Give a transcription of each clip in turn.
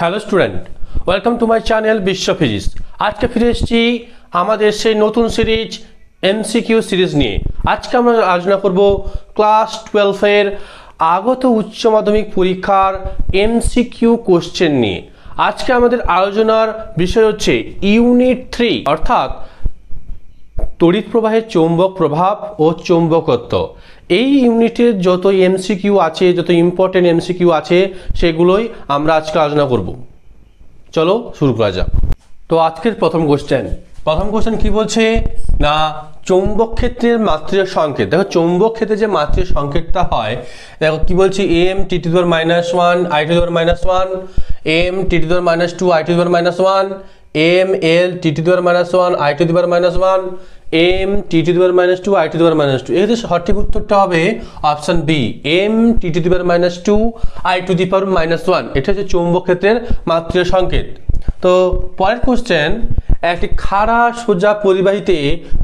Hello student, welcome to my channel বিশ্ব physics. আজকে ফিরে এসেছি আমাদের সেই নতুন সিরিজ এমসিকিউ সিরিজ নিয়ে। আজকে আমরা আলোচনা করব ক্লাস 12-এর আগত উচ্চ মাধ্যমিক পরীক্ষার এমসিকিউ কোশ্চেন নিয়ে। আজকে আমাদের আলোচনার বিষয় হচ্ছে ইউনিট 3 অর্থাৎ তড়িৎ প্রবাহের চৌম্বক প্রভাব ও চৌম্বকত্ব। এই ইউনিটের যত এমসিকিউ আছে, যত ইম্পর্টেন্ট এমসিকিউ আছে, সেগুলোই আমরা আজকে আলোচনা করব। চলো শুরু করা যাক। তো আজকের প্রথম কোশ্চেন কি বলছে না, চৌম্বক ক্ষেত্রের মাত্রিক সংকেত। দেখো চৌম্বক ক্ষেত্রে যে মাত্রিক সংকেতটা হয়, দেখো কি বলছি, M T to the power -1 I to the power -1, M T to the power -2 I to the power -1, M L T to the power -1 I to the power -1, M T to the power -2 I to the power -2। এর সঠিক উত্তরটা হবে option B, M T to the power -2 I to the power -1। এটা হচ্ছে চৌম্বক ক্ষেত্রের মাত্রিক সংকেত। তো পরের কোশ্চেন, একটি খাড়া সোজা পরিবাহীতে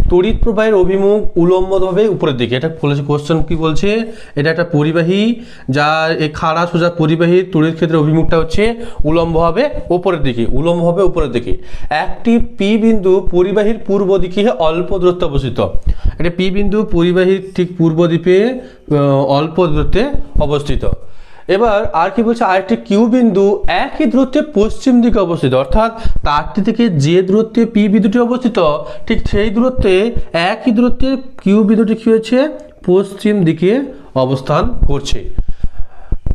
তড়িৎ প্রবাহের অভিমুখ উলম্বভাবে উপরের দিকে। এটা বলেছে কোশ্চেন কি বলছে, এটা একটা পরিবাহী, যার এই খাড়া সোজা পরিবাহীর তড়িৎ ক্ষেত্রের অভিমুখটা হচ্ছে উলম্বভাবে উপরের দিকে। একটি পি বিন্দু পরিবাহীর পূর্ব দিকে অল্প দূরত্বে অবস্থিত। একটা পি বিন্দু পরিবাহীর ঠিক পূর্ব দিকে অল্প দূরত্বে অবস্থিত। এবার আর কি বলছে, আরেকটি কিউ বিন্দু একই দূরত্বে পশ্চিম দিকে অবস্থিত, অর্থাৎ তারটি থেকে যে দূরত্বে পি বিন্দুটি অবস্থিত, ঠিক সেই দূরত্বে একই দূরত্বে কিউ বিন্দুটি কি হয়েছে, পশ্চিম দিকে অবস্থান করছে।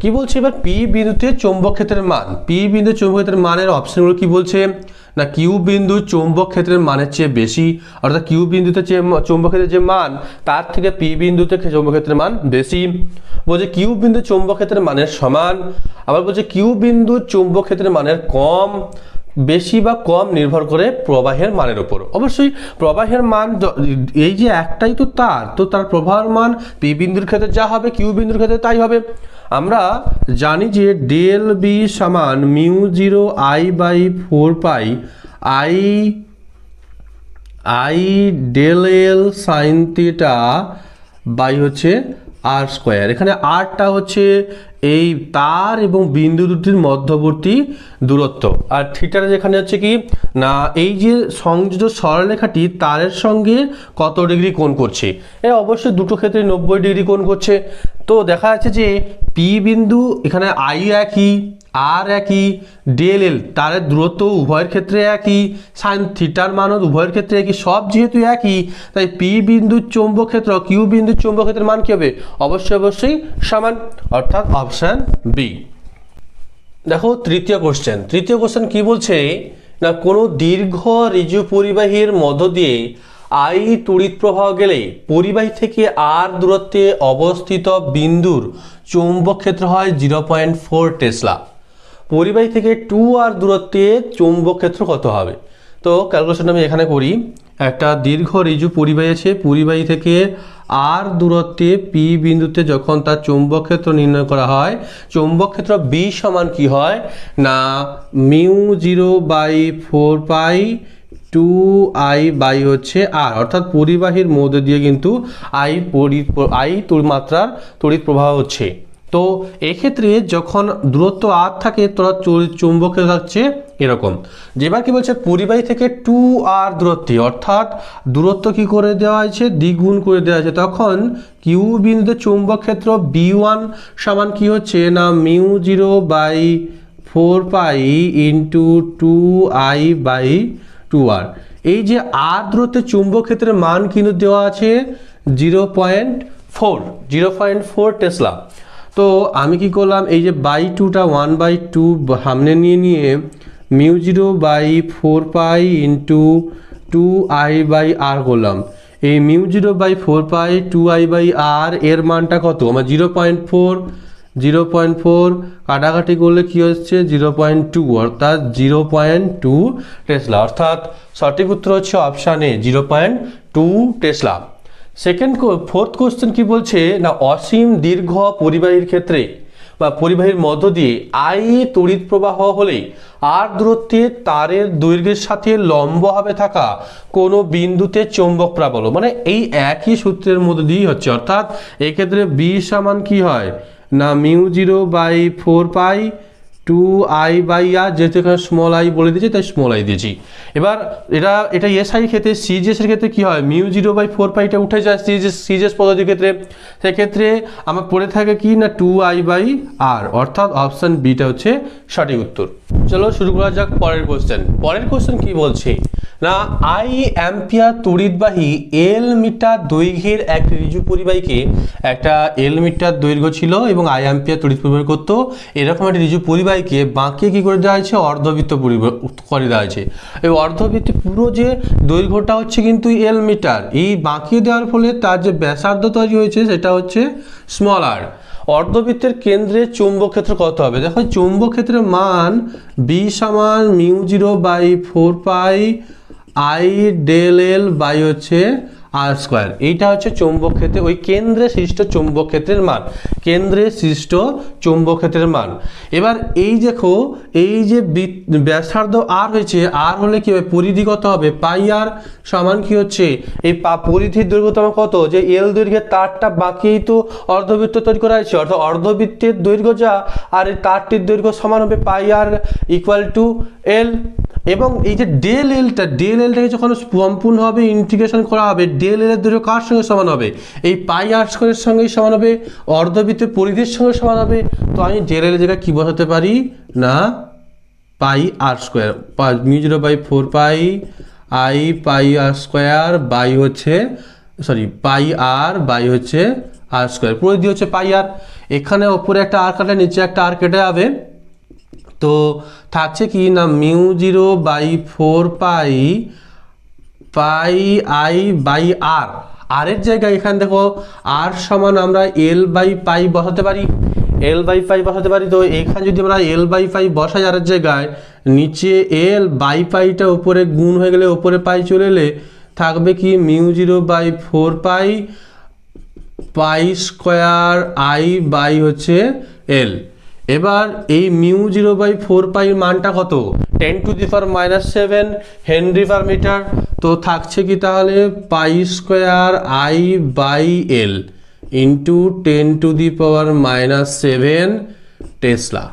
কি বলছে এবার, পি বিন্দুতে চৌম্বক ক্ষেত্রের মান। পি বিন্দু চৌম্বক ক্ষেত্রের মানের অপশনগুলো কি বলছে না, কিউ বিন্দু চৌম্বক ক্ষেত্রের মানের চেয়ে বেশি, অর্থাৎ কিউ বিন্দুতে চৌম্বক ক্ষেত্রের যে মান তার থেকে পি বিন্দুতে চৌম্বক ক্ষেত্রের মান বেশি। বলছে কিউ বিন্দু চৌম্বক ক্ষেত্রের মানের সমান। আবার বলছে কিউ বিন্দু চৌম্বক ক্ষেত্রের মানের কম। বেশি বা কম নির্ভর করে প্রবাহের মানের উপর। অবশ্যই প্রবাহের মান এই যে একটাই তো তার প্রবাহের মান পি বিন্দুর ক্ষেত্রে যা হবে কিউ বিন্দুর ক্ষেত্রে তাই হবে। আমরা জানি যে ডেল বি সমান μ0 I/4 I del L sine theta by হচ্ছে আর স্কোয়ার। এখানে আরটা হচ্ছে এই তার এবং বিন্দু দুটির মধ্যবর্তী দূরত্ব, আর থিটার যেখানে হচ্ছে কি না, এই যে সংযোজিত সরলরেখাটি তারের সঙ্গে কত ডিগ্রি কোণ করছে। অবশ্যই দুটো ক্ষেত্রে 90 ডিগ্রি কোণ করছে। তো দেখা যাচ্ছে যে পি বিন্দু এখানে আই একই, আর একই, ডেল এল তারের দূরত্ব উভয়ের ক্ষেত্রে একই, সাইন থিটার মানও উভয়ের ক্ষেত্রে একই, সব যেহেতু একই, তাই পি বিন্দুর চৌম্বক ক্ষেত্র কিউ বিন্দুর চৌম্বক ক্ষেত্রের মান কি হবে, অবশ্যই সমান, অর্থাৎ অপশন বি। দেখো তৃতীয় কোশ্চেন কি বলছে না, কোনো দীর্ঘ ঋজু পরিবাহীর মধ্য দিয়ে আই তড়িৎ প্রবাহ গেলে পরিবাহী থেকে আর দূরত্বে অবস্থিত বিন্দুর চৌম্বক ক্ষেত্র হয় 0.4 টেসলা। পরিবাহী থেকে 2 আর দূরত্বে চৌম্বক ক্ষেত্র কত হবে? তো ক্যালকুলেশন আমি এখানে করি। একটা দীর্ঘ ঋজু পরিবাহী আছে, পরিবাহী থেকে আর দূরত্বে পি বিন্দুতে যখন তার চৌম্বক ক্ষেত্র নির্ণয় করা হয়, চৌম্বক ক্ষেত্র বি সমান কি হয় না, μ0/4 2I বাই হচ্ছে আর, অর্থাৎ পরিবাহীর মধ্যে দিয়ে কিন্তু আই মাত্রার তড়িৎ প্রবাহ হচ্ছে। তো এক্ষেত্রে যখন দূরত্ব আর থাকে তোরা চৌম্বক থাকছে এরকম। যেবার কি বলছে, পরিবাহী থেকে 2 আর দূরত্বে, অর্থাৎ দূরত্ব কি করে দেওয়া হয়েছে, দ্বিগুণ করে দেওয়া হয়েছে, তখন কিউ বিন্দুতে চৌম্বক ক্ষেত্র B1 সমান কি হচ্ছে না, μ0/4 ইন্টু 2I/2R। এই যে আর দূরত্বে চৌম্বক ক্ষেত্রের মান কিন্তু দেওয়া আছে 0.4 টেসলা। তো আমি কি করলাম, এই যে বাই 2টা 1/2 সামনে নিয়ে μ0/4 ইন্টু 2I/R করলাম। এই μ0/4 2I/R এর মানটা কত আমার 0.4 কাটাকাটি করলে কি হচ্ছে 0.2, অর্থাৎ 0.2 টেসলা, অর্থাৎ সঠিক উত্তর হচ্ছে option A 0.2 Tesla. Fourth question কি বলছে না, অসীম দীর্ঘ পরিবাহীর ক্ষেত্রে বা পরিবাহীর মধ্য দিয়ে আই তড়িৎ প্রবাহ হলে আর দূরত্বে তারের দৈর্ঘ্যের সাথে লম্বভাবে থাকা কোনো বিন্দুতে চৌম্বক প্রাবল্য, মানে এই একই সূত্রের মধ্যে দিয়েই হচ্ছে, অর্থাৎ এক্ষেত্রে বি সমান কি হয় না, μ0/4 2I/r, যেহেতু এখানে স্মল আই বলে দিয়েছি তাই স্মল আই দিয়েছি। এবার এটা এসআই ক্ষেত্রে সিজিএস এর ক্ষেত্রে কি হয়, μ0/4π টা উঠে যায় সিজিএস পদ্ধতির ক্ষেত্রে, সেক্ষেত্রে আমার পড়ে থাকে কি না 2I/r, অর্থাৎ অপশন বিটা হচ্ছে সঠিক উত্তর। চলো শুরু করা যাক পরের কোশ্চেন কি বলছে না, আই অ্যাম্পিয়ার তড়িৎবাহী এল মিটার দৈর্ঘ্যের এক ঋজু পরিবাহীকে, একটা এল মিটার দৈর্ঘ্য ছিল এবং আই অ্যাম্পিয়ার তড়িৎ পরিবাহী করতো, এরকম একটা ঋজু পরিবাহীকে বাঁকিয়ে কি করে দেওয়া হয়েছে, অর্ধবৃত্ত করে দেওয়া হয়েছে। এই অর্ধবৃত্তের পুরো যে দৈর্ঘ্যটা হচ্ছে কিন্তু এল মিটার, এই বাঁকিয়ে দেওয়ার ফলে তার যে ব্যাসার্ধ তৈরি হয়েছে সেটা হচ্ছে স্মল আর। অর্ধবৃত্তের কেন্দ্রে চৌম্বক ক্ষেত্র কত হবে, দেখো চৌম্বক ক্ষেত্রের মান বি সমান μ0/4π I del L বাই হচ্ছে আর স্কোয়ার, এইটা হচ্ছে চৌম্বক ক্ষেত্রে ওই কেন্দ্রে সৃষ্ট চৌম্বক ক্ষেত্রের মান, কেন্দ্রে সৃষ্ট চৌম্বক ক্ষেত্রের মান। এবার এই দেখো এই যে ব্যাসার্ধ আর হয়েছে, আর হলে কি হবে, পরিধি কত হবে, পাই আর সমান কি হচ্ছে, এই পরিধির দৈর্ঘ্য তোমার কত, যে এল দৈর্ঘ্যের তারটা বাকিয়েই তো অর্ধবৃত্ত তৈরি করা হয়েছে, অর্থাৎ অর্ধবৃত্তের দৈর্ঘ্য যা আর এই তারটির দৈর্ঘ্য সমান হবে পাই আর ইকুয়াল টু এল। এবং এই যে ডেল এলটাকে যখন সম্পূর্ণভাবে ইন্টিগ্রেশন করা হবে, ডেল এল এর দৈর্ঘ্য কার সঙ্গে সমান হবে, এই পাই আর স্কোয়ারের সঙ্গেই সমান হবে, অর্ধবৃত্তের পরিধির সঙ্গে সমান হবে। তো আমি ডেল এল এর জায়গায় কি বসাতে পারি না pi R square, μ0/4π I pi R square by হচ্ছে পাই আর বাই হচ্ছে আর স্কোয়ার, পরিধি হচ্ছে পাই আর, এখানে ওপরে একটা আর কাটে নিচে একটা আর কেটে যাবে, তো থাকছে কি না μ0/4π I আর, আর এর জায়গায় এখানে দেখো আর সমান আমরা L/পাই বসাতে পারি, L/পাই বসাতে পারি। তো এখানে যদি আমরা L/পাই বসাই আর এর জায়গায়, নিচে L/পাইটা উপরে গুণ হয়ে গেলে উপরে পাই চলে এলে থাকবে কি μ0/4π পাই স্কোয়ার I বাই হচ্ছে L। এবার এই μ0/4π এর মানটা কত, 10⁻⁻7 হেনরি পার মিটার, তো থাকছে কি তাহলে pi square I by L into 10⁻⁻7 tesla.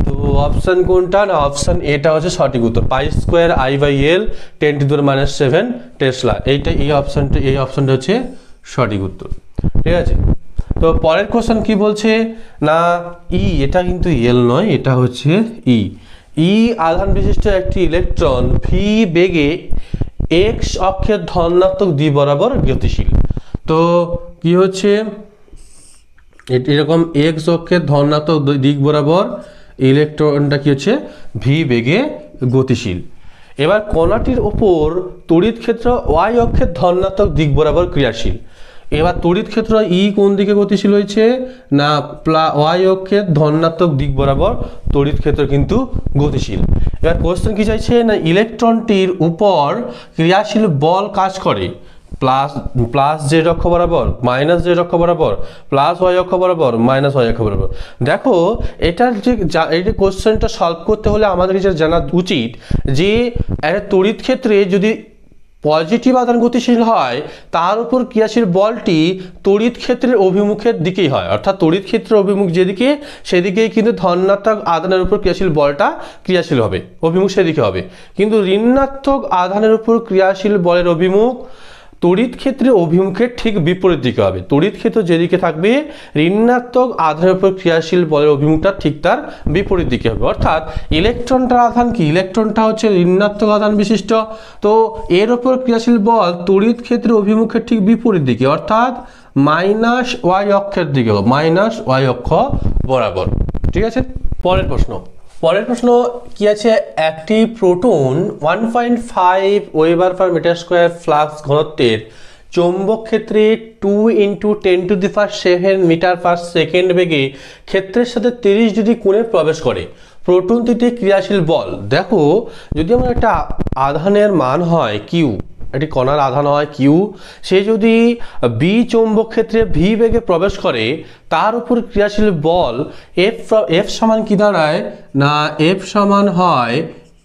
তো অপশন কোনটা না, অপশন এটা হচ্ছে সঠিক উত্তর, pi square I by L 10⁻⁻7 tesla, এই অপশনটা হচ্ছে সঠিক উত্তর। ঠিক আছে, তো পরের কোশ্চেন কি বলছে না, এটা কিন্তু এল নয়, এটা হচ্ছে ই আধান বিশিষ্ট একটি ইলেকট্রন ভি বেগে এক্স অক্ষের ধনাত্মক দিক বরাবর গতিশীল। তো কি হচ্ছে, এরকম এক্স অক্ষের ধনাত্মক দিক বরাবর ইলেকট্রনটা কি হচ্ছে ভি বেগে গতিশীল। এবার কণাটির ওপর তড়িৎ ক্ষেত্র ওয়াই অক্ষের ধনাত্মক দিক বরাবর ক্রিয়াশীল। এবার তড়িৎ ক্ষেত্র কোন দিকে গতিশীল হয়েছে না ওয়াই অক্ষের ধনাত্মক দিক বরাবর তড়িৎ ক্ষেত্র কিন্তু গতিশীল। এবার কোশ্চেন কি চাইছে না, ইলেকট্রনটির উপর ক্রিয়াশীল বল কাজ করে প্লাস জেড অক্ষ বরাবর, মাইনাস জেড অক্ষ বরাবর, প্লাস ওয়াই অক্ষ বরাবর, মাইনাস ওয়াই অক্ষ বরাবর। দেখো এটার এই যে কোশ্চেনটা সলভ করতে হলে আমাদের যেটা জানা উচিত যে একটা তড়িৎ ক্ষেত্রে যদি পজিটিভ আধান গতিশীল হয় তার উপর ক্রিয়াশীল বলটি তড়িৎ ক্ষেত্রের অভিমুখের দিকেই হয়, অর্থাৎ তড়িৎ ক্ষেত্রের অভিমুখ যেদিকে সেদিকেই কিন্তু ধনাত্মক আধানের উপর ক্রিয়াশীল বলটা ক্রিয়াশীল হবে, অভিমুখ সেদিকে হবে। কিন্তু ঋণাত্মক আধানের উপর ক্রিয়াশীল বলের অভিমুখ তড়িৎ ক্ষেত্রে অভিমুখের ঠিক বিপরীত দিকে হবে। তড়িৎ ক্ষেত্র যেদিকে থাকবে ঋণাত্মক আধানের উপর ক্রিয়াশীল বলের অভিমুখটা ঠিক তার বিপরীত দিকে হবে। অর্থাৎ ইলেকট্রনটার আধান কি, ইলেকট্রনটা হচ্ছে ঋণাত্মক আধান বিশিষ্ট, তো এর উপর ক্রিয়াশীল বল তড়িৎ ক্ষেত্রে অভিমুখের ঠিক বিপরীত দিকে, অর্থাৎ মাইনাস ওয়াই অক্ষের দিকে, মাইনাস ওয়াই অক্ষ বরাবর। ঠিক আছে, পরের প্রশ্ন কি আছে, একটি proton 1.5 weber per metre square flux ঘনত্বের চৌম্বক ক্ষেত্রে 2 × 10⁻⁷ মিটার পার সেকেন্ড বেগে ক্ষেত্রের সাথে 30 ডিগ্রি কোণে প্রবেশ করে, প্রোটনটিতে ক্রিয়াশীল বল। দেখো যদি আমার একটা আধানের মান হয় কিউ, একটি কণার আধান হয় কিউ, সে যদি বি চৌম্বক ক্ষেত্রে ভি বেগে প্রবেশ করে তার উপর ক্রিয়াশীল বল এফ সমান কি দাঁড়ায় না, এফ সমান হয়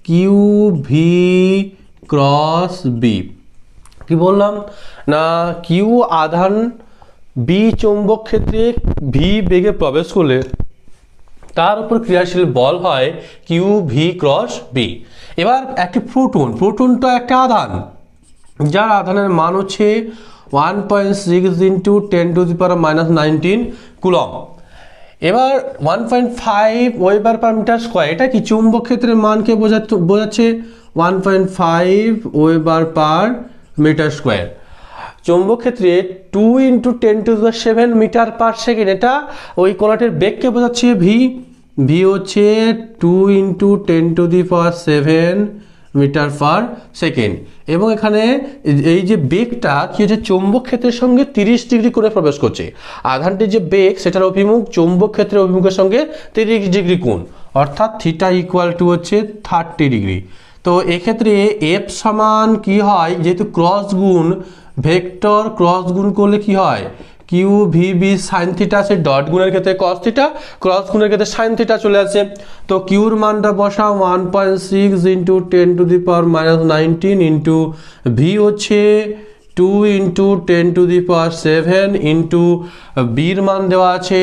কিউ ভি ক্রস বি। কি বললাম না, কিউ আধান বি চৌম্বক ক্ষেত্রে ভি বেগে প্রবেশ করলে তার উপর ক্রিয়াশীল বল হয় কিউ ভি ক্রস বি। এবার একটি প্রোটনটা একটা আধান, যার আধানের মান হচ্ছে 1.6 ইন্টু 10⁻⁻19 কুলম। এবার 1.5 ওয়েবার পার মিটার স্কোয়ার, এটা কি চুম্বক ক্ষেত্রের মানকে বোঝাচ্ছে 1.5 ওয়েবার পার মিটার স্কোয়ার। চৌম্বক ক্ষেত্রে 2 ইন্টু 10⁻7 মিটার পার সেকেন্ড, এটা ওই কণাটির বেগকে বোঝাচ্ছে ভি হচ্ছে 2 ইন্টু 10⁻7 মিটার পার সেকেন্ড। এবং এখানে এই যে বেগটা কি হচ্ছে চৌম্বক ক্ষেত্রের সঙ্গে 30 ডিগ্রি করে প্রবেশ করছে। আধানটির যে বেগ সেটার অভিমুখ চৌম্বক ক্ষেত্রের অভিমুখের সঙ্গে 30 ডিগ্রি কোণ, অর্থাৎ থিটা ইকুয়াল টু হচ্ছে 30 ডিগ্রি। তো এক্ষেত্রে এফ সমান কি হয়, যেহেতু ক্রস গুণ ভেক্টর, ক্রস গুণ করলে কি হয় Q V B sine theta, আছে ডট গুণের ক্ষেত্রে কস থিটা, ক্রস গুণের ক্ষেত্রে সাইন থিটা চলে আসে। তো কিউর মানটা বসা 1.6 ইন্টু 10⁻⁻19 ইন্টু ভি হচ্ছে 2 ইন্টু 10⁻7 ইন্টু বির মান দেওয়া আছে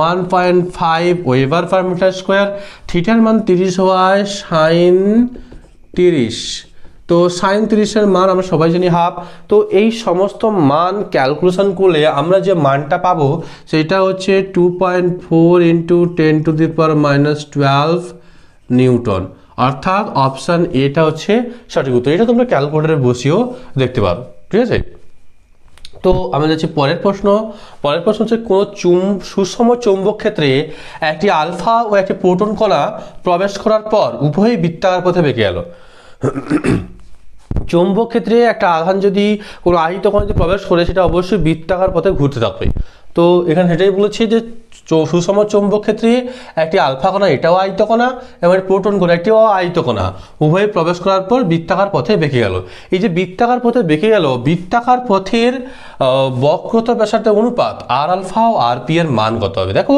1.5 ওয়েবার পার মিটার স্কোয়ার। থিটার মান 30 হওয়ায় সাইন 30, তো সাইন 30-এর মান আমরা সবাই জানি হাফ। তো এই সমস্ত মান ক্যালকুলেশন করলে আমরা যে মানটা পাবো সেটা হচ্ছে 2.4 ইন্টু 10⁻⁻12 নিউটন, অর্থাৎ অপশান এটা হচ্ছে সঠিক উত্তর। এটা তোমরা ক্যালকুলেটরে বসিয়েও দেখতে পারো, ঠিক আছে। তো আমরা যাচ্ছি পরের প্রশ্ন হচ্ছে কোনো সুষম চৌম্বক ক্ষেত্রে একটি আলফা ও একটি প্রোটন কণা প্রবেশ করার পর উভয়ই বৃত্তাকার পথে বেঁকে গেল। চৌম্বক ক্ষেত্রে একটা আধান যদি কোনো আহিত কণাতে প্রবেশ করে সেটা অবশ্যই বৃত্তাকার পথে ঘুরতে থাকবে। তো এখানে সেটাই বলেছি যে সুষম চৌম্বক ক্ষেত্রে একটি আলফা কণা, এটাও আয়িত কণা, এবং প্রোটন কণা, এটিও আয়িত কণা, উভয়ে প্রবেশ করার পর বৃত্তাকার পথে বেঁকে গেল। এই যে বৃত্তাকার পথে বেঁকে গেল, বৃত্তাকার পথের বক্রতা ব্যাসার্ধের অনুপাত আর আলফা ও আর পি এর মান কত হবে। দেখো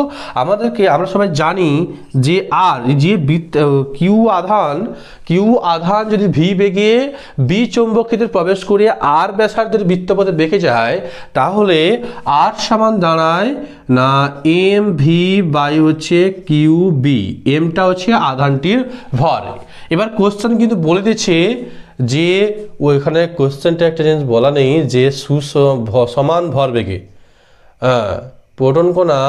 আমরা সবাই জানি যে যে কিউ আধান যদি ভি বেগে বি চৌম্বক ক্ষেত্রে প্রবেশ করে আর ব্যাসার্ধের বৃত্তপথে বেঁকে যায়, তাহলে আর সমান দাঁড়ায় না এম ভি বাই হচ্ছে কিউ বি। এমটা হচ্ছে আধানটির ভর। এবার কোশ্চেন কিন্তু বলে দিচ্ছে যে ওইখানে কোশ্চেনটা একটা জিনিস বলা নেই যে সমান ভরবেগে, প্রোটন কণা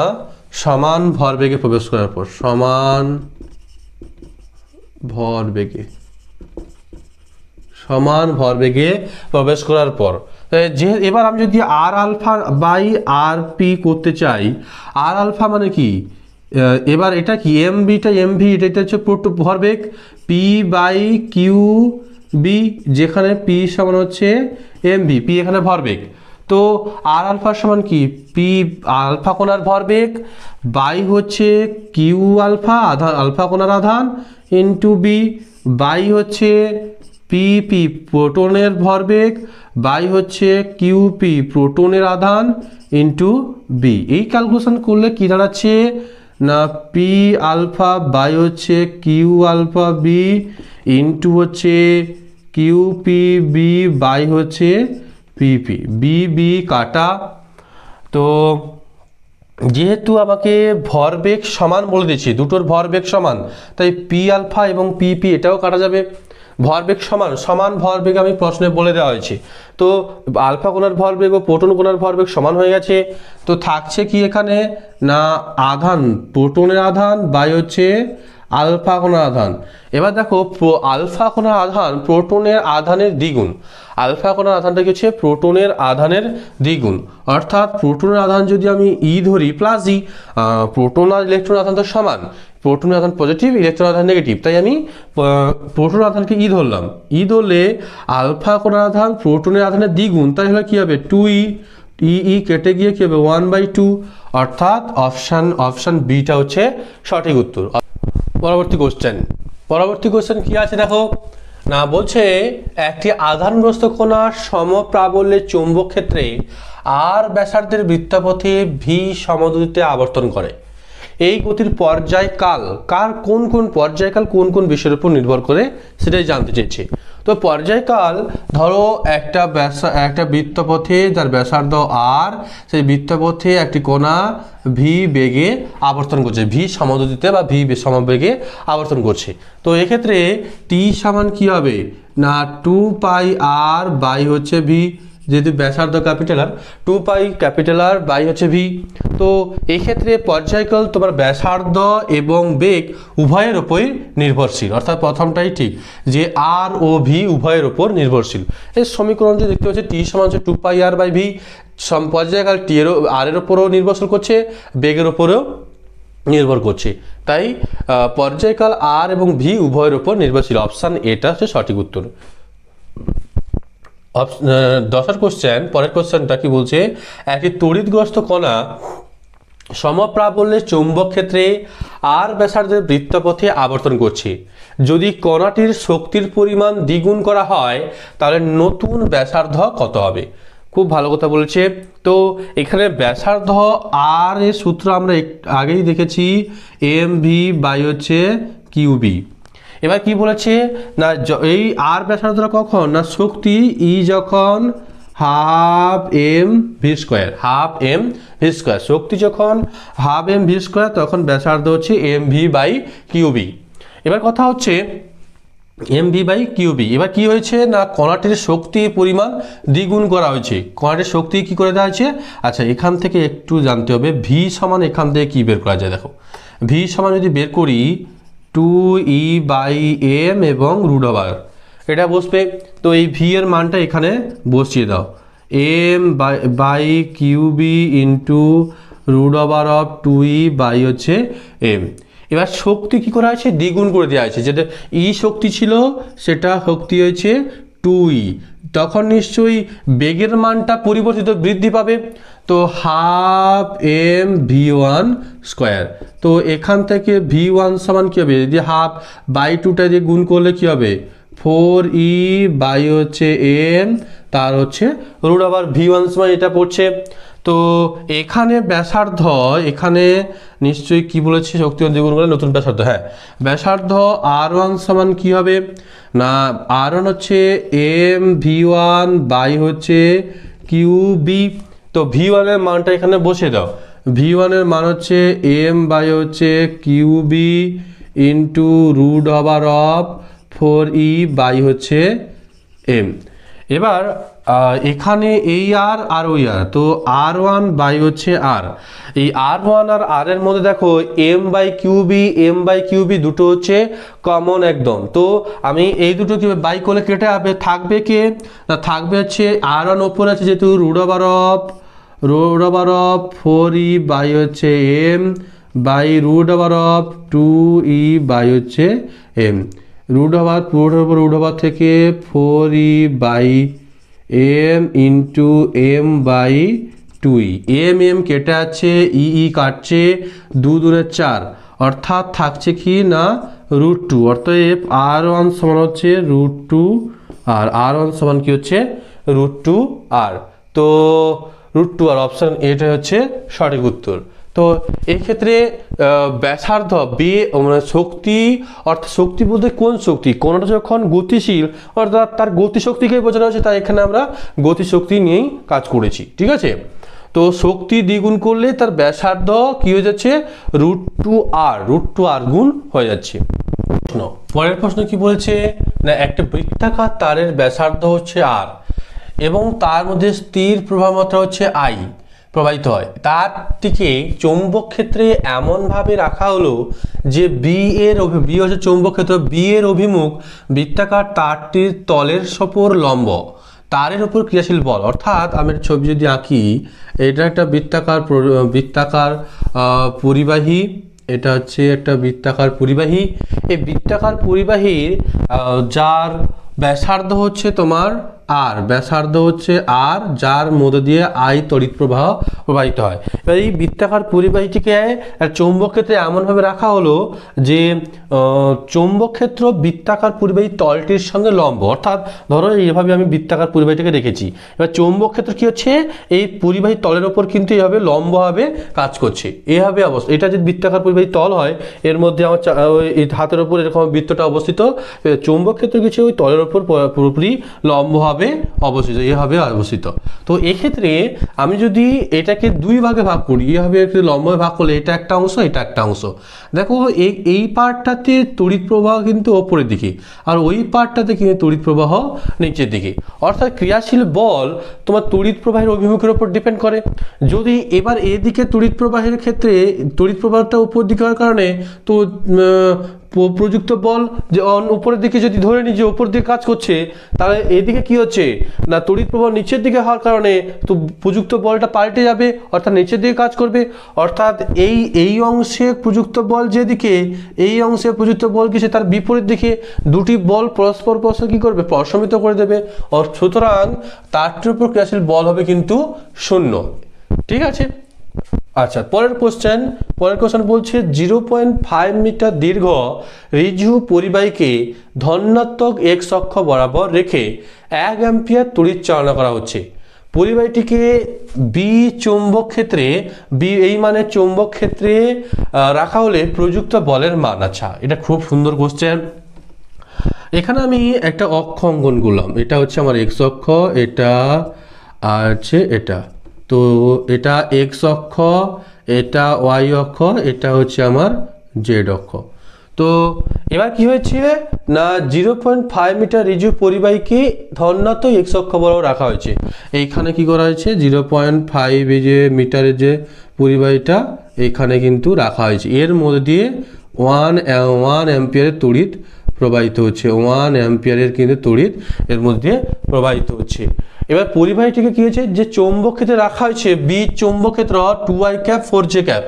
সমান ভরবেগে প্রবেশ করার পর, সমান ভরবেগে প্রবেশ করার পর, যে এবার আমি যদি আর আলফা বাই আর পি করতে চাই, আর আলফা মানে কি, এবার এটা কি এম ভি, এটা হচ্ছে ভরবেগ, পি বাই কিউ বি, যেখানে পি সমান হচ্ছে এম ভি, পি এখানে ভরবেগ। তো আর আলফা সমান কি পি আলফা কোণার ভরবেগ বাই হচ্ছে কিউ আলফা আলফা কোণার আধান ইন্টু বি বাই হচ্ছে পি প্রোটনের ভরবেগ বাই হচ্ছে কিউ পি প্রোটনের আধান ইন্টু বি। এই ক্যালকুলেশন করলে কি দাঁড়াচ্ছে না পি আলফা বাই হচ্ছে কিউ আলফা বি ইন্টু হচ্ছে কিউ পি বি বাই হচ্ছে বি কাটা। তো যেহেতু আমাকে ভরবেগ সমান বলে দিচ্ছি, দুটোর ভরবেগ সমান, তাই পি আলফা এবং পি এটাও কাটা যাবে। ভরবেগ সমান ভরবেগ আমি প্রশ্নে বলে দেওয়া হয়েছে। তো আলফা কোণার ভরবেগ ও প্রোটন কোণার ভরবেগ সমান হয়ে গেছে। তো থাকছে কি এখানে না আধান, প্রোটনের আধান বাই হচ্ছে আলফা কোণার আধান। এবার দেখো আলফা কোণার আধান প্রোটনের আধানের দ্বিগুণ, আলফা কোণার আধানটা কি হচ্ছে প্রোটনের আধানের দ্বিগুণ, অর্থাৎ প্রোটনের আধান যদি আমি ই ধরি প্লাস ই, প্রোটন আর ইলেকট্রন আধান তো সমান, প্রোটনের আধান পজিটিভ, ইলেকট্রন আধান নেগেটিভ, তাই আমি প্রোটন আধানকে ই ধরলাম। ই ধরলে আলফা কোণার আধান প্রোটনের আধানের দ্বিগুণ, তাই হলে কি হবে 2e, ই কেটে গিয়ে কি হবে 1/2, অর্থাৎ অপশান বিটা হচ্ছে সঠিক উত্তর। পরবর্তী কোশ্চেন কি আছে দেখো না, বলছে একটি আধানগ্রস্ত কণা সমপ্রাবল্যের চৌম্বক ক্ষেত্রে আর ব্যাসার্ধের বৃত্তপথে ভি সমদ্রুতিতে আবর্তন করে। এই গতির পর্যায়কাল কোন কোন বিষয়ের উপর নির্ভর করে সেটাই জানতে চেয়েছি। তো পর্যায়কাল ধরো একটা বৃত্তপথে যার ব্যাসার্ধ আর, সেই বৃত্তপথে একটি কণা ভি বেগে আবর্তন করছে, ভি সমদ্রুতিতে বা ভি সমবেগে আবর্তন করছে। তো এক্ষেত্রে টি সমান কি হবে না 2 পাই আর বাই হচ্ছে ভি, যেহেতু ব্যাসার্ধ capital R, 2 pi capital R by হচ্ছে ভি। তো এই ক্ষেত্রে পর্যায়কাল তোমার ব্যাসার্ধ এবং বেগ উভয়ের ওপরই নির্ভরশীল, অর্থাৎ প্রথমটাই ঠিক যে আর ও ভি উভয়ের ওপর নির্ভরশীল। এই সমীকরণটি দেখতে পাচ্ছি টি সমান হচ্ছে 2 পাই আর বাই ভি, পর্যায়কাল টি এর আর এর ওপরও নির্ভরশীল করছে, বেগের ওপরেও নির্ভর করছে, তাই পর্যায়কাল আর এবং ভি উভয়ের ওপর নির্ভরশীল। অপশান এটা হচ্ছে সঠিক উত্তর। 10 কোশ্চেন, পরের কোশ্চেনটা কি বলছে, একটি তড়িৎগ্রস্ত কণা সমপ্রাবল্যের চৌম্বক ক্ষেত্রে আর ব্যাসার্ধের বৃত্তপথে আবর্তন করছে। যদি কণাটির শক্তির পরিমাণ দ্বিগুণ করা হয় তাহলে নতুন ব্যাসার্ধ কত হবে? খুব ভালো কথা বলেছে। তো এখানে ব্যাসার্ধ আর এর সূত্র আমরা আগেই দেখেছি, এম ভি বাই হচ্ছে কিউবি। এবার কি বলেছে না এই আর ব্যাসার্ধটা কখন না শক্তি ই যখন half M V square, half M V square, শক্তি যখন হাফ এম ভি স্কোয়ার তখন ব্যাসার্ধ হচ্ছে এম ভি বাই কিউবি। এবার কথা হচ্ছে এম ভি বাই কিউবি। এবার কি হয়েছে না কণাটির শক্তির পরিমাণ দ্বিগুণ করা হয়েছে। কণাটির শক্তি কি করে দেওয়া হয়েছে, আচ্ছা এখান থেকে একটু জানতে হবে ভি সমান এখান থেকে কি বের করা যায়। দেখো ভি সমান যদি বের করি 2e বাই এম এবং রুট ওভার এটা বসবে। তো এই ভি এর মানটা এখানে বসিয়ে দাও, M by Q B into root over of 2e by হচ্ছে এম। এবার শক্তি কি করা হয়েছে দ্বিগুণ করে দেওয়া হয়েছে, যেটা ই শক্তি ছিল সেটা শক্তি হয়েছে 2e, তখন নিশ্চয়ই বেগের মানটা পরিবর্তিত বৃদ্ধি পাবে। তো half M V one square, তো এখান থেকে ভি ওয়ান সমান কী হবে, যদি হাফ বাই 2টা দিয়ে গুণ করলে কী হবে 4e বাই হচ্ছে এম, তার হচ্ছে রুট ওভার ভি ওয়ান সমান এটা পড়ছে। তো এখানে ব্যাসার্ধ, এখানে নিশ্চয়ই কি বলেছে শক্তি দ্বিগুণ করলে নতুন ব্যাসার্ধ, হ্যাঁ ব্যাসার্ধ আর ওয়ান সমান কী হবে না আর ওয়ান হচ্ছে এম ভি ওয়ান বাই হচ্ছে কিউবি। তো ভি ওয়ানের মানটা এখানে বসে দাও, ভি ওয়ানের মান হচ্ছে এম বাই হচ্ছে QB into root over of 4e by হচ্ছে এম। এবার এখানে এই আর ওই আর, তো আর ওয়ান বাই হচ্ছে আর, এই আর ওয়ান আর আর এর মধ্যে দেখো এম বাই কিউবি দুটো হচ্ছে কমন একদম। তো আমি এই দুটো কি বাই করলে কেটে যাবে, থাকবে কে না থাকবে হচ্ছে আর ওয়ান ওপরে আছে যেহেতু root over of 4e by হচ্ছে M by root over of 2e by হচ্ছে এম। রুট ওভার থেকে 4e by M into M by 2e, M কেটে আছে ই কাটছে, 2 দুনে 4, অর্থাৎ থাকছে কি না √2, অর্থাৎ আর ওয়ান সমান হচ্ছে √2 আর আর ওয়ান সমান কি হচ্ছে √2 আর। তো √2 আর, অপশান এটা হচ্ছে সঠিক উত্তর। তো এই ক্ষেত্রে ব্যাসার্ধ বে মানে শক্তি, অর্থাৎ শক্তি বলতে কোন শক্তি, কোনটা যখন গতিশীল অর্থাৎ তার গতিশক্তিকে বোঝানো হচ্ছে, তাই এখানে আমরা গতিশক্তি নিয়েই কাজ করেছি, ঠিক আছে। তো শক্তি দ্বিগুণ করলে তার ব্যাসার্ধ কি হয়ে যাচ্ছে √2 আর গুণ হয়ে যাচ্ছে। পরের প্রশ্ন কি বলেছে না একটা বৃত্তাকার তারের ব্যাসার্ধ হচ্ছে আর এবং তার মধ্যে স্থির প্রবাহ মাত্রা হচ্ছে আই প্রবাহিত হয়, তারটিকে চৌম্বক ক্ষেত্রে এমনভাবে রাখা হলো যে বি হচ্ছে চৌম্বক ক্ষেত্র, বি এর অভিমুখ বৃত্তাকার তারটির তলের ওপর লম্ব, তারের উপর ক্রিয়াশীল বল। অর্থাৎ আমি ছবি যদি আঁকি, এটা একটা বৃত্তাকার পরিবাহী, এটা হচ্ছে একটা বৃত্তাকার পরিবাহী। এই বৃত্তাকার পরিবাহীর যার ব্যাসার্ধ হচ্ছে তোমার আর, ব্যাসার্ধ হচ্ছে আর, যার মধ্য দিয়ে আই তড়িৎ প্রবাহ প্রবাহিত হয়। এবার এই বৃত্তাকার পরিবাহীটিকে চৌম্বক ক্ষেত্রে এমনভাবে রাখা হলো যে চৌম্বক ক্ষেত্র বৃত্তাকার পরিবাহী তলটির সঙ্গে লম্ব, অর্থাৎ ধরো এইভাবে আমি বৃত্তাকার পরিবাহীটিকে রেখেছি। এবার চৌম্বক ক্ষেত্র কি হচ্ছে, এই পরিবাহী তলের ওপর কিন্তু এইভাবে লম্বভাবে কাজ করছে, এইভাবে অবস্থা। এটা যদি বৃত্তাকার পরিবাহী তল হয়, এর মধ্যে আমার এই হাতের ওপর এরকম বৃত্তটা অবস্থিত, চৌম্বক ক্ষেত্র কিছু ওই তলের ওপর পুরোপুরি লম্বভাবে অবস্থিত, এভাবে অবস্থিত। তো এক্ষেত্রে আমি যদি এটাকে দুই ভাগে ভাগ করি, এইভাবে একটু লম্বভাবে ভাগ করলে এটা একটা অংশ, এটা একটা অংশ। দেখো এই পার্টটাতে তড়িৎ প্রবাহ কিন্তু ওপরের দিকে, আর ওই পার্টটাতে কিন্তু তড়িৎ প্রবাহ নিচের দিকে। অর্থাৎ ক্রিয়াশীল বল তোমার তড়িৎ প্রবাহের অভিমুখের উপর ডিপেন্ড করে। যদি এবার এদিকে তড়িৎ প্রবাহের ক্ষেত্রে তড়িৎ প্রবাহটা উপর দিকে হওয়ার কারণে তো প্রযুক্ত বল যে উপরের দিকে যদি ধরে নিই যে উপর দিকে কাজ করছে, তাহলে এদিকে কি হচ্ছে না তড়িৎ প্রবাহ নিচের দিকে হওয়ার কারণে তো প্রযুক্ত বলটা পাল্টে যাবে, অর্থাৎ নিচের দিকে কাজ করবে। অর্থাৎ এই অংশে প্রযুক্ত বল যেদিকে, এই অংশে প্রযুক্ত বল কিসে তার বিপরীত দিকে, দুটি বল পরস্পর কি করবে, প্রশমিত করে দেবে। সুতরাং তারটির উপর ক্রিয়াশীল বল হবে কিন্তু শূন্য। ঠিক আছে, আচ্ছা পরের কোশ্চেন বলছে 0.5 মিটার দীর্ঘ ঋজু পরিবাহীকে ধনাত্মক এক্স অক্ষ বরাবর রেখে 1 অ্যাম্পিয়ার তড়িৎ চালনা করা হচ্ছে। পরিবাহীটিকে বি চৌম্বক ক্ষেত্রে, এই মানে চৌম্বক ক্ষেত্রে রাখা হলে প্রযুক্ত বলের মান। আচ্ছা, এটা খুব সুন্দর কোশ্চেন। এখানে আমি একটা অক্ষ অঙ্কন করলাম, এটা হচ্ছে আমার এক্স অক্ষ, এটা আর হচ্ছে এটা। তো এটা এক্স অক্ষ, এটা ওয়াই অক্ষ, এটা হচ্ছে আমার জেড অক্ষ। তো এবার কি হয়েছে না 0.5 মিটার ঋজু পরিবাহীকে ধনাত্মক এক্স অক্ষ বরাবর রাখা হয়েছে। এইখানে কি করা হয়েছে, 0.5 যে মিটারের যে পরিবাহীটা এখানে কিন্তু রাখা হয়েছে, এর মধ্যে দিয়ে 1 অ্যাম্পিয়ারের তড়িৎ প্রবাহিত হচ্ছে, 1 অ্যাম্পিয়ারের কিন্তু তড়িৎ এর মধ্যে প্রবাহিত হচ্ছে। এবার পরিবাহীটিকে কি হয়েছে, যে চৌম্বক ক্ষেত্রে রাখা হয়েছে বি চৌম্বক ক্ষেত্র 2i cap 4j cap,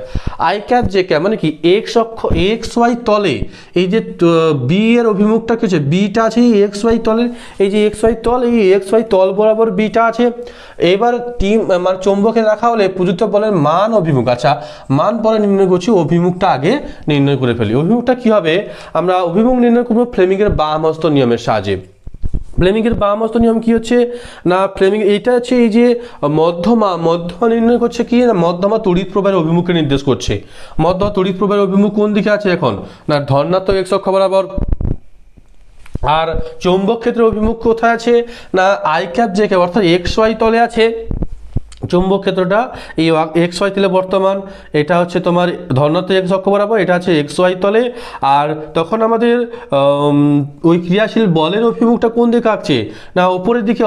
I cap J cap মানে কি এক্স অক্ষ এক্স ওয়াই তলে, এই যে বি এর অভিমুখটা কি হচ্ছে, বিটা আছে এক্স ওয়াই তলের, এই যে এক্স ওয়াই তল, এই এক্স ওয়াই তল বরাবর বিটা আছে। এবার মানে চৌম্বকে রাখা হলে প্রযুক্ত বলের মান অভিমুখ। আচ্ছা, মান পরে নির্ণয় করছি, অভিমুখটা আগে নির্ণয় করে ফেলি। অভিমুখটা কি হবে, আমরা অভিমুখ নির্ণয় করবো ফ্লেমিংয়ের বাম হস্ত নিয়মের সাহায্যে। ফ্লেমিংয়ের বাম হস্ত নিয়ম কি হচ্ছে না, ফ্লেমিং এইটা হচ্ছে এই যে মধ্যমা নির্ণয় করছে কি না, মধ্যমা তড়িৎ প্রবাহের অভিমুখকে নির্দেশ করছে। মধ্যমা তড়িৎ প্রবাহের অভিমুখ কোন দিকে আছে এখন না ধনাত্মক এক্স অক্ষ বরাবর। আর চৌম্বক ক্ষেত্রের অভিমুখ কোথায় আছে না আই ক্যাপ জে ক্যাপ, অর্থাৎ এক্স ওয়াই তলে আছে। চৌম্বক ক্ষেত্রটা এই এক্স ওয়াই তলে বর্তমান, এটা হচ্ছে তোমার ধনাত্মক এক্স অক্ষ বরাবর, এটা হচ্ছে এক্স ওয়াই তলে। আর তখন আমাদের ওই ক্রিয়াশীল বলের অভিমুখটা কোন দিকে আঁকছে না অপরের দিকে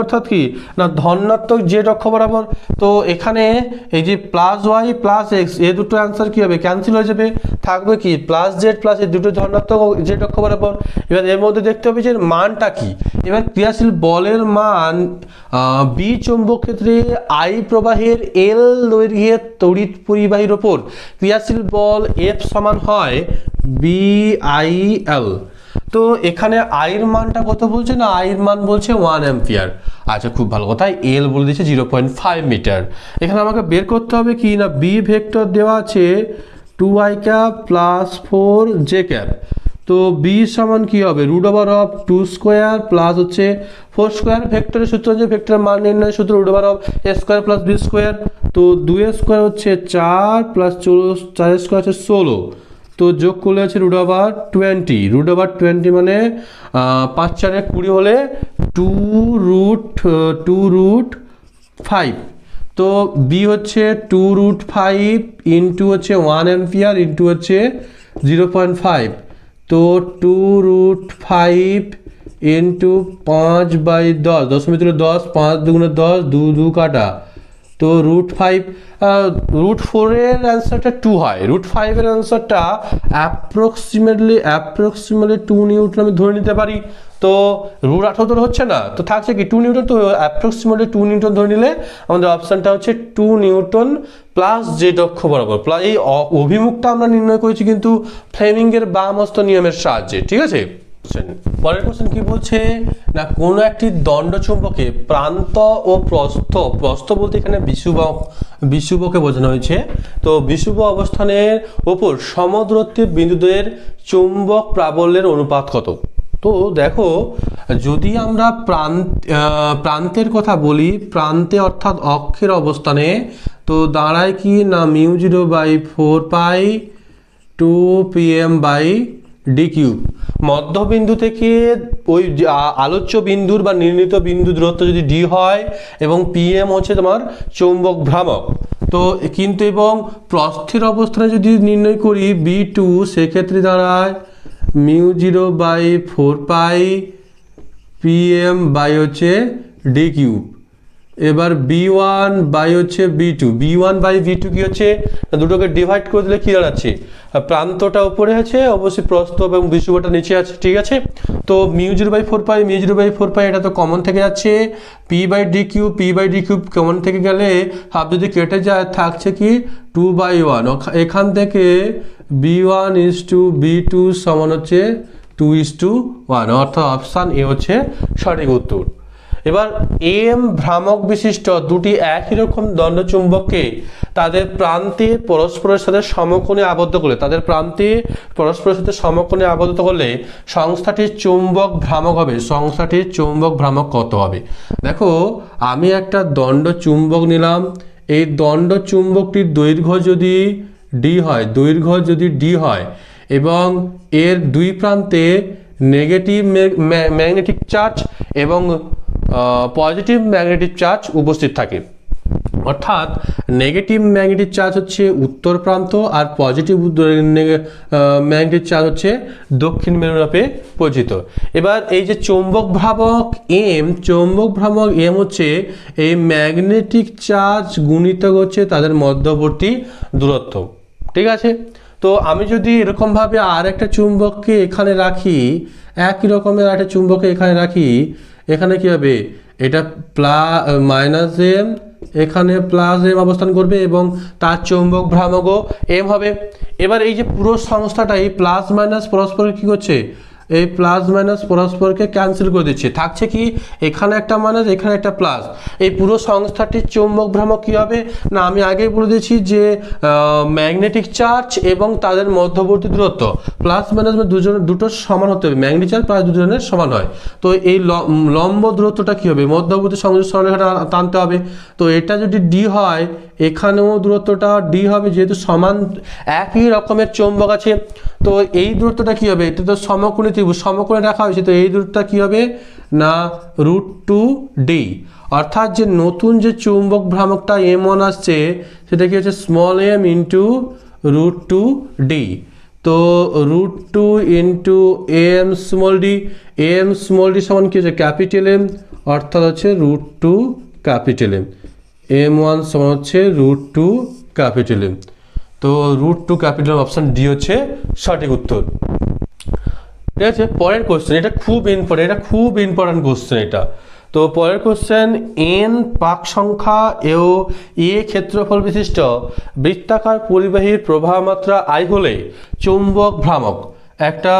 অর্থাৎ কি না ধনাত্মক জেড অক্ষ বরাবর। তো এখানে এই যে প্লাস ওয়াই প্লাস এক্স, এ দুটো অ্যান্সার কি হবে, ক্যান্সেল হয়ে যাবে, থাকবে কি প্লাস জেড প্লাস এই দুটো ধনাত্মক জেড অক্ষ বরাবর। এবার এর মধ্যে দেখতে হবে যে মানটা কি। এবার ক্রিয়াশীল বলের মান বি চৌম্বক ক্ষেত্রে আই প্রবাহের এল দৈর্ঘ্যের তড়িৎ পরিবাহীর ওপর ক্রিয়াশীল বল এফ সমান হয় বি আই এল। তো এখানে আইয়ের মানটা কত বলছে না, আইয়ের মান বলছে 1 অ্যাম্পিয়ার। আচ্ছা, খুব ভালো কথা, এল বলে দিয়েছে 0.5 মিটার। এখানে আমাকে বের করতে হবে কি না, বি ভেক্টর দেওয়া আছে 2i cap plus 4j cap. তো বি সমান কি হবে, √2 স্কোয়ার প্লাস হচ্ছে 4 স্কোয়ার। ভেক্টরের সূত্র যে ভেক্টরের মান নির্ণয় সূত্র √a square plus B square. তো 2 স্কোয়ার হচ্ছে 4 প্লাস 4 স্কোয়ার হচ্ছে 16। তো যোগ করলে হচ্ছে √20 মানে 5 4 20 হলে 2√5। তো বি হচ্ছে 2√5 ইন্টু হচ্ছে 1 অ্যাম্পিয়ার ইন্টু হচ্ছে 0.5। তো 2√5 ইন্টু 5/10, 10 5 দুগুণে 10, 2 2 কাটা। তো √5 √4 এর অ্যান্সারটা 2 হয়, √5 এর অ্যান্সারটা অ্যাপ্রক্সিমেটলি 2 নিউটন আমি ধরে নিতে পারি। তো √18 হচ্ছে না, তো থাকছে কি 2 নিউটন। তো অ্যাপ্রক্সিমেটলি 2 নিউটন ধরে নিলে আমাদের অপশানটা হচ্ছে 2 নিউটন প্লাস জেড অক্ষ বরাবর। এই অভিমুখটা আমরা নির্ণয় করেছি কিন্তু ফ্লেমিংয়ের বাম হস্ত নিয়মের সাহায্যে। ঠিক আছে। পরের কোশ্চেন কি বলছে না, কোনো একটি দণ্ডচুম্বকে প্রান্ত ও প্রস্থ বলতে এখানে বিষুবকে বোঝানো হয়েছে। তো বিষুব অবস্থানের ওপর সমদূরত্বে বিন্দুদের চুম্বক প্রাবল্যের অনুপাত কত? তো দেখো, যদি আমরা প্রান্তের কথা বলি, প্রান্তে অর্থাৎ অক্ষের অবস্থানে, তো দাঁড়ায় কি না μ0/4π2pm/d3। মধ্যবিন্দু থেকে ওই আলোচ্য বিন্দুর বা নির্ণীত বিন্দু দূরত্ব যদি ডি হয় এবং পিএম হচ্ছে তোমার চৌম্বক ভ্রামক, তো কিন্তু এবং প্রস্থের অবস্থানে যদি নির্ণয় করি B2, সেক্ষেত্রে দাঁড়ায় μ0/4π/d3। এবার B1/B2 কি হচ্ছে, দুটোকে ডিভাইড করে দিলে কি দাঁড়াচ্ছে, প্রান্তটা উপরে আছে, অবশ্যই প্রস্থ এবং বিষুবটা নিচে আছে, ঠিক আছে। তো μ0/4π এটা তো কমন থেকে যাচ্ছে, p/d3 কমন থেকে গেলে হাফ যদি কেটে যায় থাকছে কি 2/1। এখান থেকে B1:B2 সমান হচ্ছে 2:1, অর্থাৎ অপশান এ হচ্ছে সঠিক উত্তর। এবার এম ভ্রামক বিশিষ্ট দুটি একই রকম দণ্ডচুম্বককে তাদের প্রান্তে পরস্পরের সাথে সমকোণে আবদ্ধ করলে সংস্থাটির চুম্বক ভ্রামক হবে। সংস্থাটির চুম্বক ভ্রামক কত হবে? দেখো, আমি একটা দণ্ডচুম্বক নিলাম, এই দণ্ডচুম্বকটির দৈর্ঘ্য যদি ডি হয় এবং এর দুই প্রান্তে নেগেটিভ ম্যাগনেটিক চার্জ এবং পজিটিভ ম্যাগনেটিক চার্জ উপস্থিত থাকে, অর্থাৎ নেগেটিভ ম্যাগনেটিক চার্জ হচ্ছে উত্তর প্রান্ত আর পজিটিভ ম্যাগনেটিক চার্জ হচ্ছে দক্ষিণ মেরুরূপে পরিচিত। এবার এই যে চৌম্বক ভ্রামক এম হচ্ছে এই ম্যাগনেটিক চার্জ গুণিতক হচ্ছে তাদের মধ্যবর্তী দূরত্ব, ঠিক আছে। তো আমি যদি এরকমভাবে আর একটা চুম্বককে এখানে রাখি, একই রকমের একটা চুম্বককে এখানে রাখি, এখানে কি হবে, এটা -m, এখানে +m অবস্থান করবে এবং তার চৌম্বক ভ্রামকও m হবে। এবার এই যে পুরো সংস্থাটা এই প্লাস মাইনাস পরস্পর কি করছে, এই প্লাস মাইনাস পরস্পরকে ক্যান্সেল করে দিচ্ছে, থাকছে কি এখানে একটা মাইনাস এখানে একটা প্লাস। এই পুরো সংস্থাটির চৌম্বক ভ্রামক কি হবে না, আমি আগেই বলে দিয়েছি যে ম্যাগনেটিক চার্জ এবং তাদের মধ্যবর্তী দূরত্ব প্লাস মাইনাস দুটো সমান হতে হবে, ম্যাগনেটিক চার্জ প্রায় দুজনের সমান হয়। তো এই লম্ব দূরত্বটা কি হবে, মধ্যবর্তী সংযোগ সরলরেখাটা টানতে হবে। তো এটা যদি ডি হয়, এখানেও দূরত্বটা ডি হবে, যেহেতু সমান একই রকমের চৌম্বক আছে। তো এই দূরত্বটা কি হবে, এটা তো সমকোণী ত্রিভুজ, সমকোণে রাখা হয়েছে, তো এই দূরত্বটা কি হবে না √2d, অর্থাৎ যে নতুন যে চৌম্বক ভ্রামকটা m1 আসছে সেটা কি হচ্ছে m √2d। তো √2 m d সমান কি হচ্ছে M, অর্থাৎ হচ্ছে √2 M, m1 সমান হচ্ছে √2 M। তো √2 অপশন ডি হচ্ছে সঠিক উত্তর, ঠিক আছে। পরের কোশ্চেন, এটা খুব ইম্পর্টেন্ট কোশ্চেন এটা। তো পরের কোশ্চেন, n পাক সংখ্যা ও এ ক্ষেত্রফল বিশিষ্ট বৃত্তাকার পরিবাহীর প্রবাহ মাত্রা I হলে চৌম্বক ভ্রামক একটা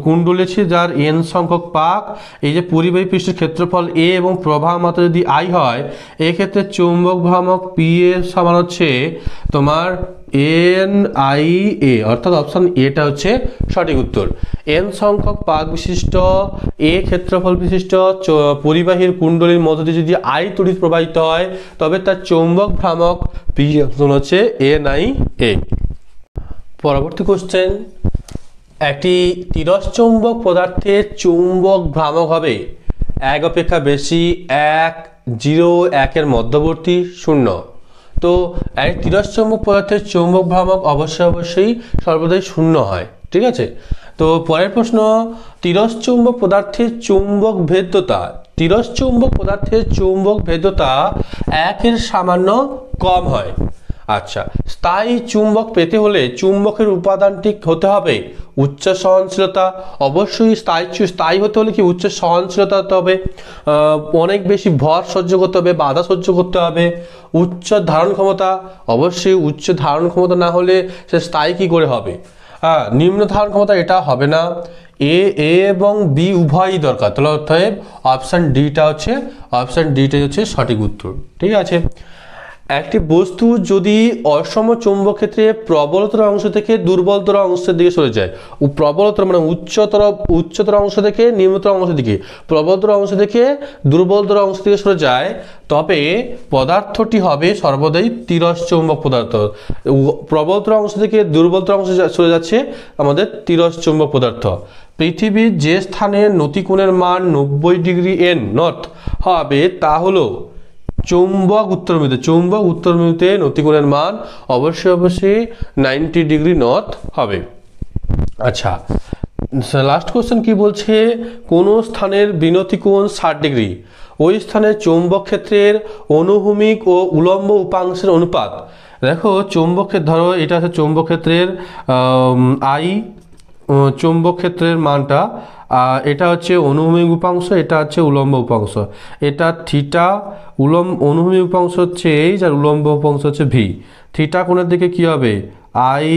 কুণ্ডলী আছে যার n সংখ্যক পাক, এই যে পরিবাহী পৃষ্ঠের ক্ষেত্রফল a এবং প্রবাহ মাত্রা যদি I হয়, এক্ষেত্রে চৌম্বক ভ্রামক P এর সমান হচ্ছে তোমার NIA, অর্থাৎ অপশন এটা হচ্ছে সঠিক উত্তর। n সংখ্যক পাক বিশিষ্ট a ক্ষেত্রফল বিশিষ্ট পরিবাহীর কুণ্ডলীর মধ্য দিয়ে যদি I তড়িৎ প্রবাহিত হয়, তবে তার চৌম্বক ভ্রামক P হচ্ছে NIA। পরবর্তী কোশ্চেন, একটি তিরশ্চৌম্বক পদার্থের চৌম্বক ভ্রামক হবে 1 অপেক্ষা বেশি, 1, 0, 1 এর মধ্যবর্তী 0। তো এক তিরশ্চৌম্বক পদার্থের চৌম্বক ভ্রামক অবশ্যই সর্বদাই 0 হয়, ঠিক আছে। তো পরের প্রশ্ন, তিরশ্চৌম্বক পদার্থের চৌম্বক ভেদ্যতা 1 এর সামান্য কম হয়। আচ্ছা, স্থায়ী চুম্বক পেতে হলে চুম্বকের উপাদানটি হতে হবে উচ্চ সহনশীলতা, অবশ্যই স্থায়ী হতে হলে কি উচ্চ সহনশীলতা হতে হবে, অনেক বেশি ভর সহ্য করতে হবে, বাধা সহ্য করতে হবে, উচ্চ ধারণ ক্ষমতা, অবশ্যই উচ্চ ধারণ ক্ষমতা না হলে সে স্থায়ী কি করে হবে, নিম্ন ধারণ ক্ষমতা এটা হবে না, এ এবং বি উভয়ই দরকার, তাহলে অতএব অপশান ডিটা হচ্ছে সঠিক উত্তর। ঠিক আছে, একটি বস্তু যদি অসম চৌম্বক ক্ষেত্রে প্রবলতর অংশ থেকে দুর্বলতর অংশের দিকে সরে যায়, প্রবলতর মানে উচ্চতর অংশ থেকে নিম্নতর অংশের দিকে, প্রবলতর অংশ থেকে দুর্বলতর অংশ থেকে সরে যায়, তবে পদার্থটি হবে সর্বদাই তিরস চৌম্বক পদার্থ। প্রবলতর অংশ থেকে দুর্বলতর অংশে সরে যাচ্ছে আমাদের তিরস চৌম্বক পদার্থ। পৃথিবীর যে স্থানে নতিকোণের মান 90 ডিগ্রি এন নর্থ হবে তা হলো চৌম্বক উত্তর মেরুতে নতিকোণের মান অবশ্যই 90 ডিগ্রি নর্থ হবে। আচ্ছা, লাস্ট কোশ্চেন কি বলছে, কোন স্থানের বিনতি কোণ 60 ডিগ্রি, ওই স্থানের চৌম্বক ক্ষেত্রের অনুভূমিক ও উলম্ব উপাংশের অনুপাত। দেখো চৌম্বক ক্ষেত্র, ধরো এটা আছে চৌম্বক ক্ষেত্রের আই, চৌম্বক ক্ষেত্রের মানটা, এটা হচ্ছে অনুভূমিক উপাংশ, এটা হচ্ছে উলম্ব উপাংশ, এটা থিটা, অনুভূমিক উপাংশ হচ্ছে এইচ আর উলম্ব উপাংশ হচ্ছে ভি। থিটা কোণের দিকে কি হবে আই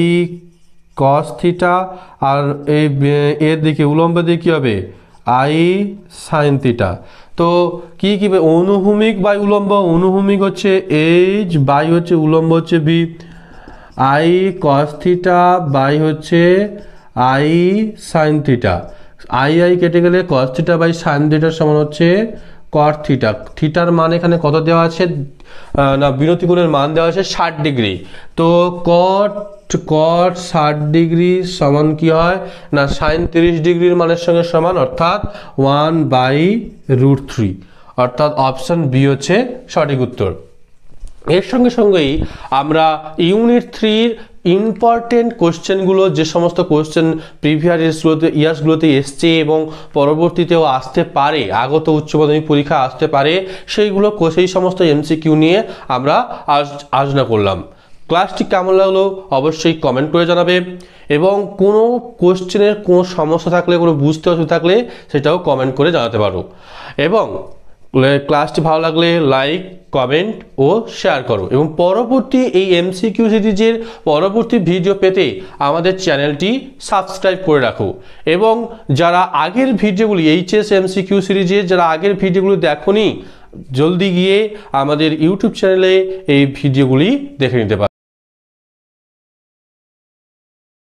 কস থিটা, আর এই এর দিকে উলম্বের দিকে কি হবে আই সাইন থিটা। তো কি অনুভূমিক বাই উলম্ব, অনুভূমিক হচ্ছে এইচ বাই হচ্ছে উলম্ব হচ্ছে V, I cos theta by হচ্ছে আই সাইন থিটা, আই কেটে গেলে কস থিটা বাই সাইন থিটার সমান হচ্ছে কট থিটা। থিটার মান এখানে কত দেওয়া আছে না, বিনতি কোণের মান দেওয়া আছে 60 ডিগ্রি। তো কট 60 ডিগ্রি সমান কি হয় না সাইন 30 ডিগ্রির মানের সঙ্গে সমান, অর্থাৎ 1/√3, অর্থাৎ অপশন বি হচ্ছে সঠিক উত্তর। এর সঙ্গেই আমরা ইউনিট 3 ইম্পর্টেন্ট কোশ্চেনগুলো, যে সমস্ত কোশ্চেন প্রিভিয়াস ইয়ার্সগুলোতে এসছে এবং পরবর্তীতেও আসতে পারে, আগত উচ্চ মাধ্যমিক পরীক্ষা আসতে পারে, সেই সমস্ত এমসিকিউ নিয়ে আমরা আলোচনা করলাম। ক্লাসটি কেমন লাগলো অবশ্যই কমেন্ট করে জানাবে, এবং কোনো কোশ্চেনের কোনো সমস্যা থাকলে, কোনো বুঝতে অসুবিধা থাকলে সেটাও কমেন্ট করে জানাতে পারো, এবং ক্লাসটি ভালো লাগলে লাইক, কমেন্ট ও শেয়ার করো, এবং পরবর্তী এই এমসিকিউ সিরিজের পরবর্তী ভিডিও পেতে আমাদের চ্যানেলটি সাবস্ক্রাইব করে রাখো। এবং যারা আগের ভিডিওগুলি এইচএস এমসিকিউ সিরিজের যারা আগের ভিডিওগুলি দেখোনি, জলদি গিয়ে আমাদের ইউটিউব চ্যানেলে এই ভিডিওগুলি দেখে নিতে পারো।